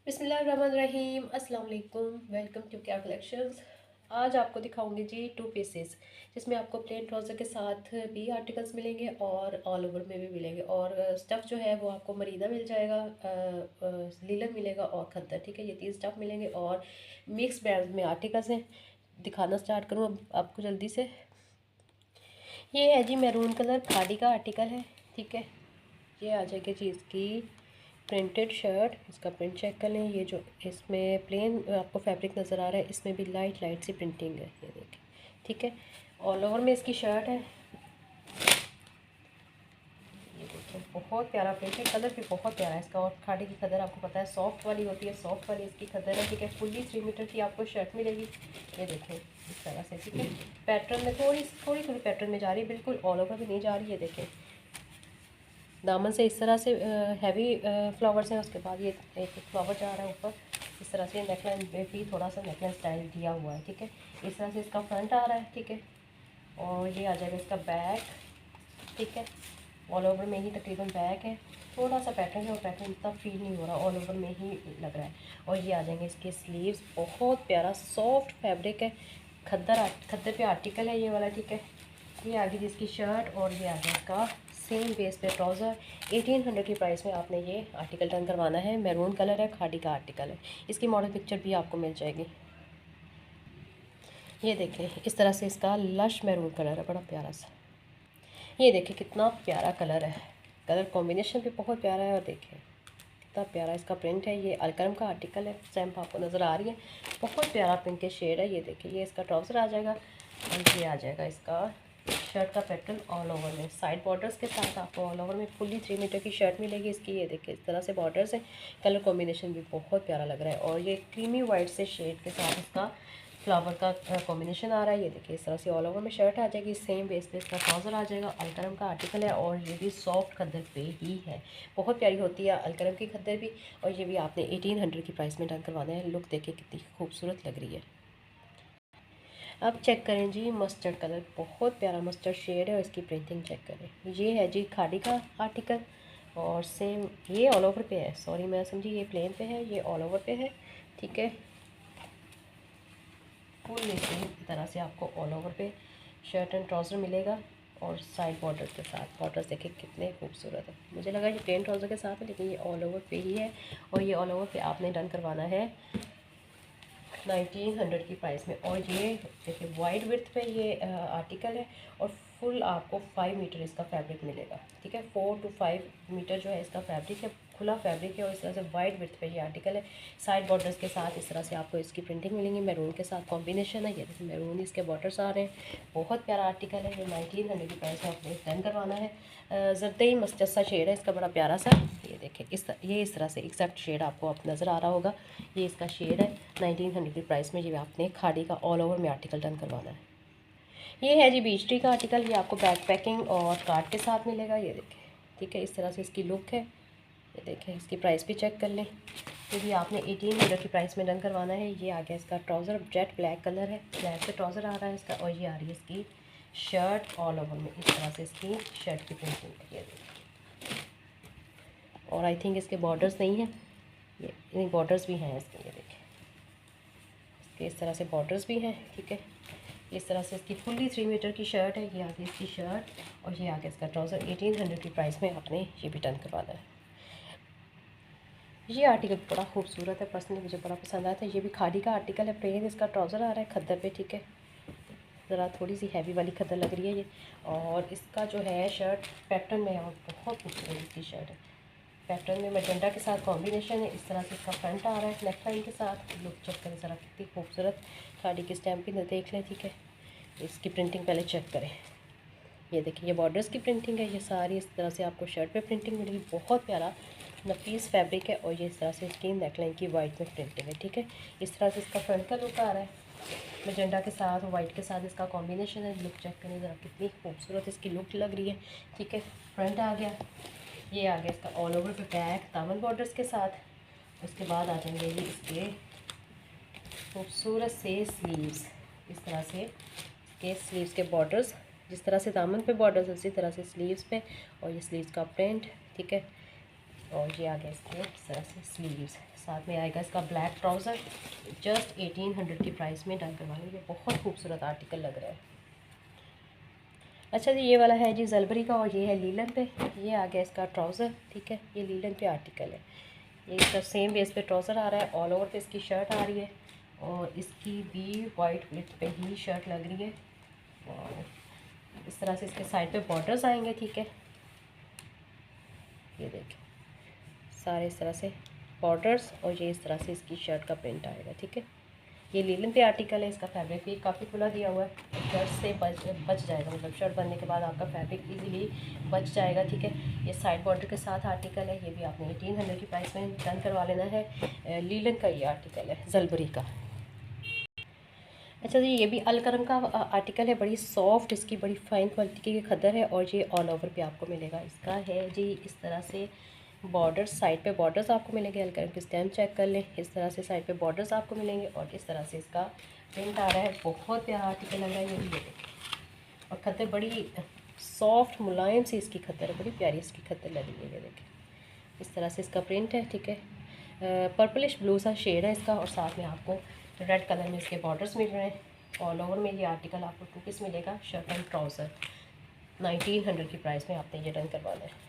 बिस्मिल्लाहिर्रहमानिर्रहीम अस्सलाम वालेकुम। वेलकम टू क्या कलेक्शंस। आज आपको दिखाऊंगी जी टू पीसेस, जिसमें आपको प्लेन ट्राउज़र के साथ भी आर्टिकल्स मिलेंगे और ऑल ओवर में भी मिलेंगे। और स्टफ़ जो है वो आपको मरीना मिल जाएगा, लीलन मिलेगा और खद्दर। ठीक है, ये 3 स्टफ़ मिलेंगे और मिक्स ब्रांड में आर्टिकल्स हैं। दिखाना स्टार्ट करूँ अब आपको जल्दी से। ये है जी मैरून कलर खादी का आर्टिकल है। ठीक है, ये आ जाएगी जी इसकी प्रिंटेड शर्ट। इसका प्रिंट चेक कर लें। ये जो इसमें प्लेन आपको फैब्रिक नज़र आ रहा है, इसमें भी लाइट लाइट सी प्रिंटिंग है, ये देखें। ठीक है, ऑल ओवर में इसकी शर्ट है। ये देखें, बहुत प्यारा प्रिंट है, कलर भी बहुत प्यारा है इसका। और खाड़ी की खदर आपको पता है सॉफ्ट वाली होती है, सॉफ्ट वाली इसकी खदर है। ठीक है, फुल्ली 3 मीटर की आपको शर्ट मिलेगी। ये देखें इस तरह से। ठीक है, पैटर्न में थोड़ी थोड़ी पैटर्न में जा रही है, बिल्कुल ऑल ओवर भी नहीं जा रही है। देखें दामन से इस तरह से हैवी फ्लावर्स हैं। उसके बाद ये एक फ्लावर जा रहा है ऊपर। इस तरह से नेकलाइन में भी थोड़ा सा नेकलाइन स्टाइल दिया हुआ है। ठीक है, इस तरह से इसका फ्रंट आ रहा है। ठीक है, और ये आ जाएगा इसका बैक। ठीक है, ऑल ओवर में ही तकरीबन बैक है। थोड़ा सा पैटर्न है और पैटर्न इतना फील नहीं हो रहा, ऑल ओवर में ही लग रहा है। और ये आ जाएंगे इसके स्लीव्स, बहुत प्यारा सॉफ्ट फैब्रिक है, खद्दर पे आर्टिकल है ये वाला। ठीक है, ये आ गई जिसकी शर्ट और ये आ गया इसका सेम बेस पे ट्राउज़र। 1800 की प्राइस में आपने ये आर्टिकल टर्न करवाना है। मैरून कलर है, खादी का आर्टिकल है। इसकी मॉडल पिक्चर भी आपको मिल जाएगी। ये देखें इस तरह से इसका लश मैरून कलर है, बड़ा प्यारा सा। ये देखें कितना प्यारा कलर है, कलर कॉम्बिनेशन भी बहुत प्यारा है। और देखें कितना प्यारा इसका प्रिंट है। ये अलकरम का आर्टिकल है, स्टैम्प आपको नज़र आ रही है, बहुत प्यारा पिंक के शेड है। ये देखिए, ये इसका ट्राउज़र आ जाएगा और ये आ जाएगा इसका शर्ट का पैटर्न ऑल ओवर में साइड बॉर्डर्स के साथ। आपको ऑल ओवर में फुल्ली 3 मीटर की शर्ट मिलेगी इसकी। ये देखिए इस तरह से बॉर्डर्स हैं, कलर कॉम्बिनेशन भी बहुत प्यारा लग रहा है। और ये क्रीमी वाइट से शेड के साथ इसका फ्लावर का कॉम्बिनेशन आ रहा है। ये देखिए इस तरह से ऑल ओवर में शर्ट आ जाएगी, सेम बेस पे इसका ट्राउज़र आ जाएगा। अलकरम का आर्टिकल है और ये भी सॉफ्ट खद्दर पे ही है, बहुत प्यारी होती है अलकरम की खद्दर भी। और ये भी आपने 1800 की प्राइस में डन करवाना है। लुक देखिए कितनी खूबसूरत लग रही है। अब चेक करें जी मस्टर्ड कलर, बहुत प्यारा मस्टर्ड शेड है और इसकी प्रिंटिंग चेक करें। ये है जी खादी का आर्टिकल और सेम ये ऑल ओवर पे है। सॉरी मैं समझी ये प्लेन पे है, ये ऑल ओवर पे है। ठीक है, फुल इसी तरह से आपको ऑल ओवर पे शर्ट एंड ट्राउज़र मिलेगा और साइड बॉर्डर के साथ। बॉर्डर्स देखिए कितने खूबसूरत है। मुझे लगा ये प्लेन ट्राउज़र के साथ है, लेकिन ये ऑल ओवर पे ही है। और ये ऑल ओवर पे आपने डन करवाना है 1900 की प्राइस में। और ये देखिए वाइड विड्थ पे ये आर्टिकल है और फुल आपको 5 मीटर इसका फैब्रिक मिलेगा। ठीक है, 4 to 5 मीटर जो है इसका फैब्रिक है, खुला फैब्रिक है। और इस तरह से वाइड विड्थ पे ये आर्टिकल है, साइड बॉर्डर्स के साथ इस तरह से आपको इसकी प्रिंटिंग मिलेंगी। मैरून के साथ कॉम्बिनेशन है, ये देखिए मैरून इसके बॉर्डर्स आ रहे हैं, बहुत प्यारा आर्टिकल है। ये 1900 की प्राइस में आपने डन करवाना है। जरदई मस्टर्ड सा शेड है इसका, बड़ा प्यारा सा। ये देखिए ये इस तरह से एग्जैक्ट शेड आपको अब नज़र आ रहा होगा, ये इसका शेड है। 1900 की प्राइस में ये आपने खादी का ऑल ओवर में आर्टिकल डन करवाना है। ये है जी बीच ट्री का आर्टिकल, ये आपको बैक पैकिंग और कार्ड के साथ मिलेगा। ये देखें, ठीक है, इस तरह से इसकी लुक है। ये देखें, इसकी प्राइस भी चेक कर लें। तो ये आपने 1800 की प्राइस में डन करवाना है। ये आ गया इसका ट्राउज़र, जेट ब्लैक कलर है, ब्लैक से ट्राउज़र आ रहा है इसका। और ये आ रही है इसकी शर्ट ऑल ओवर में, इस तरह से इसकी शर्ट की प्रिंटिंग है। ये देखिए, और आई थिंक इसके बॉर्डर्स नहीं हैं, ये बॉर्डर्स भी हैं इसके। ये देखें इसके इस तरह से बॉर्डर्स भी हैं। ठीक है, इस तरह से इसकी फुल्ली 3 मीटर की शर्ट है। ये आगे इसकी शर्ट और ये आगे इसका ट्राउज़र। 1800 की प्राइस में आपने ये भी डन करवाना है। ये आर्टिकल बड़ा खूबसूरत है, पर्सनली मुझे बड़ा पसंद आया था। ये भी खादी का आर्टिकल है, प्लेन इसका ट्राउज़र आ रहा है खद्दर पे। ठीक है, ज़रा थोड़ी सी हैवी वाली खद्दर लग रही है ये। और इसका जो है शर्ट पैटर्न में और बहुत खूबसूरत इसकी शर्ट है, पैटर्न में मैजेंटा के साथ कॉम्बिनेशन है। इस तरह से इसका फ्रंट आ रहा है नेक लाइन के साथ। लुक चेक करें ज़रा कितनी खूबसूरत खादी की स्टैम्पिंग देख लें। ठीक है, इसकी प्रिंटिंग पहले चेक करें। ये देखिए, ये बॉर्डर्स की प्रिंटिंग है, ये सारी इस तरह से आपको शर्ट पे प्रिंटिंग मिलेगी। बहुत प्यारा नफीस फैब्रिक है और ये इस तरह से इसकी नेकलाइन की वाइट में प्रिंटिंग है। ठीक है, इस तरह से इसका फ्रंट का लुक आ रहा है, मैजेंटा के साथ और वाइट के साथ इसका कॉम्बिनेशन है। लुक चेक करें ज़रा कितनी खूबसूरत इसकी लुक लग रही है। ठीक है, फ्रंट आ गया, ये आ गया इसका ऑल ओवर पे बैक दामन बॉर्डर्स के साथ। उसके बाद आ जाएंगे ये इसके खूबसूरत से स्लीव्स, इस तरह से इसके स्लीव्स के बॉर्डर्स, जिस तरह से दामन पे बॉर्डर्स उसी तरह से स्लीव्स पे। और ये स्लीव्स का प्रिंट। ठीक है, और ये आ गया इसके इस तरह से स्लीव्स, साथ में आएगा इसका ब्लैक ट्राउज़र। जस्ट 1800 की प्राइस में डन करवा लेंगे, बहुत खूबसूरत आर्टिकल लग रहा है। अच्छा जी, ये वाला है जी जलबरी का और ये है लीलन पे। ये आ गया इसका ट्राउज़र, ठीक है, ये लीलन पे आर्टिकल है। ये इसका सेम बेस पे ट्राउज़र आ रहा है, ऑल ओवर पे इसकी शर्ट आ रही है और इसकी भी वाइट विथ पे ही शर्ट लग रही है। और इस तरह से इसके साइड पे बॉर्डर्स आएंगे, ठीक है, ये देखिए सारे इस तरह से बॉर्डर्स और ये इस तरह से इसकी शर्ट का प्रिंट आएगा, ठीक है। ये लीलन पे आर्टिकल है, इसका फैब्रिक भी काफ़ी खुला दिया हुआ है, शर्ट से बच जाएगा, मतलब शर्ट बनने के बाद आपका फैब्रिक इजीली बच जाएगा, ठीक है। ये साइड बॉर्डर के साथ आर्टिकल है, ये भी आपने 1800 की प्राइस में डन करवा लेना है। लीलन का ये आर्टिकल है जलबरी का। अच्छा जी, ये भी अलकरम का आर्टिकल है, बड़ी सॉफ्ट, इसकी बड़ी फाइन क्वालिटी की खद्दर है और ये ऑल ओवर पे आपको मिलेगा। इसका है जी इस तरह से बॉर्डर्स, साइड पे बॉर्डर्स आपको मिलेंगे, अलकरम की स्टैम्प चेक कर लें, इस तरह से साइड पे बॉर्डर्स आपको मिलेंगे और इस तरह से इसका प्रिंट आ रहा है। बहुत प्यारा आर्टिकल लग रहा है ये भी, ये देखिए, और खद्दर बड़ी सॉफ्ट मुलायम सी इसकी खद्दर है, बड़ी प्यारी इसकी खद्दर लग रही है, ये देखिए इस तरह से इसका प्रिंट है, ठीक है। पर्पलिश ब्लू सा शेड है इसका और साथ में आपको रेड कलर में इसके बॉर्डर्स मिल रहे हैं। ऑल ओवर में ये आर्टिकल आपको 2 पीस मिलेगा, शर्ट एंड ट्राउज़र। 1900 की प्राइस में आपने ये डन करवाना है।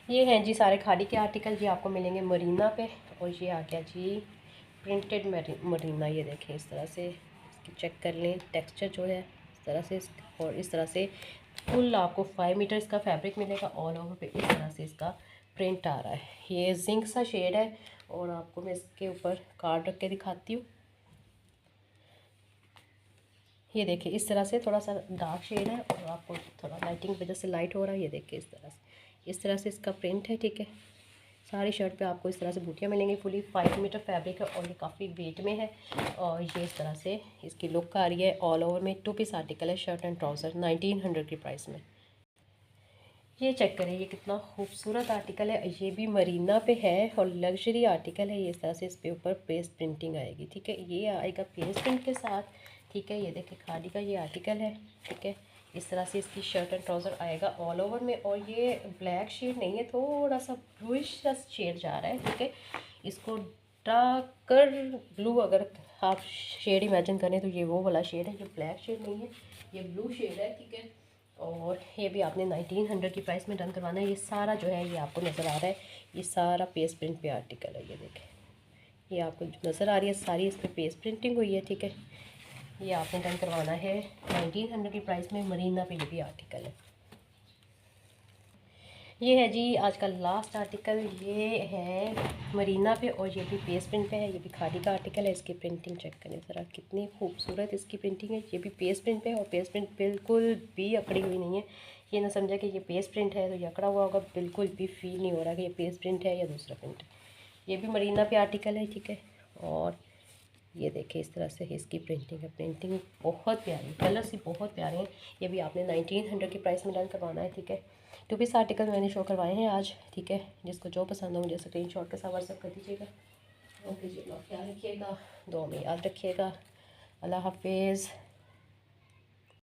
ये हैं जी सारे खादी के आर्टिकल, ये आपको मिलेंगे मरीना पे और ये आ गया जी प्रिंटेड मरीना। ये देखें इस तरह से इसकी चेक कर लें, टेक्सचर जो है इस तरह से और इस तरह से फुल आपको 5 मीटर इसका फैब्रिक मिलेगा। ऑल ओवर पे इस तरह से इसका प्रिंट आ रहा है। ये जिंक सा शेड है और आपको मैं इसके ऊपर कार्ड रख के दिखाती हूँ। ये देखिए इस तरह से थोड़ा सा डार्क शेड है और आपको थोड़ा लाइटिंग की वजह से लाइट हो रहा है। ये देखिए इस तरह से इसका प्रिंट है, ठीक है। सारी शर्ट पे आपको इस तरह से बूटियाँ मिलेंगी। फुली 5 मीटर फैब्रिक है और ये काफ़ी वेट में है और ये इस तरह से इसकी लुक आ रही है। ऑल ओवर में 2 पीस आर्टिकल है, शर्ट एंड ट्राउज़र, 1900 की प्राइस में। ये चेक करें, ये कितना खूबसूरत आर्टिकल है। ये भी मरीना पे है और लग्जरी आर्टिकल है। ये इस तरह से इस पे ऊपर पेस्ट प्रिंटिंग आएगी, ठीक है। ये आएगा पेस्ट प्रिंट के साथ, ठीक है। ये देखिए खादी का ये आर्टिकल है, ठीक है। इस तरह से इसकी शर्ट एंड ट्राउज़र आएगा ऑल ओवर में और ये ब्लैक शेड नहीं है, थोड़ा सा ब्लूइश सा शेड जा रहा है, ठीक है। इसको डार्कर ब्लू अगर आप शेड इमेजिन करें तो ये वो वाला शेड है, ये ब्लैक शेड नहीं है, ये ब्लू शेड है, ठीक है। और ये भी आपने 1900 की प्राइस में डन करवाना है। ये सारा जो है ये आपको नज़र आ रहा है, ये सारा पेस्ट प्रिंट पे आर्टिकल है। ये देखें, ये आपको नज़र आ रही है सारी इस पर पेस्ट प्रिंटिंग हुई है, ठीक है। ये आपने डन करवाना है 1900 की प्राइस में। मरीना पे ये भी आर्टिकल है। ये है जी आज का लास्ट आर्टिकल, ये है मरीना पे और ये भी पेस्ट प्रिंट पे है। ये भी खादी का आर्टिकल है। इसकी प्रिंटिंग चेक करें ज़रा, कितनी खूबसूरत इसकी प्रिंटिंग है। ये भी पेस्ट प्रिंट पे है और पेस्ट प्रिंट बिल्कुल भी अकड़ी हुई नहीं है। ये ना समझा कि ये पेस्ट प्रिंट है तो ये अकड़ा हुआ होगा, बिल्कुल भी फील नहीं हो रहा कि ये पेस्ट प्रिंट है या दूसरा प्रिंट है। ये भी मरीना पे आर्टिकल है, ठीक है। और ये देखिए इस तरह से इसकी प्रिंटिंग है। प्रिंटिंग बहुत प्यारी, कलर्स भी बहुत प्यारे हैं। ये भी आपने 1900 की प्राइस में डन करवाना है, ठीक है। 2 पीस आर्टिकल मैंने शो करवाए हैं आज, ठीक है। जिसको जो पसंद हो मुझे स्क्रीनशॉट के साथ व्हाट्सएप कर दीजिएगा। ओके जी, ख्याल रखिएगा, दुआ में याद रखिएगा। अल्लाह हाफिज़।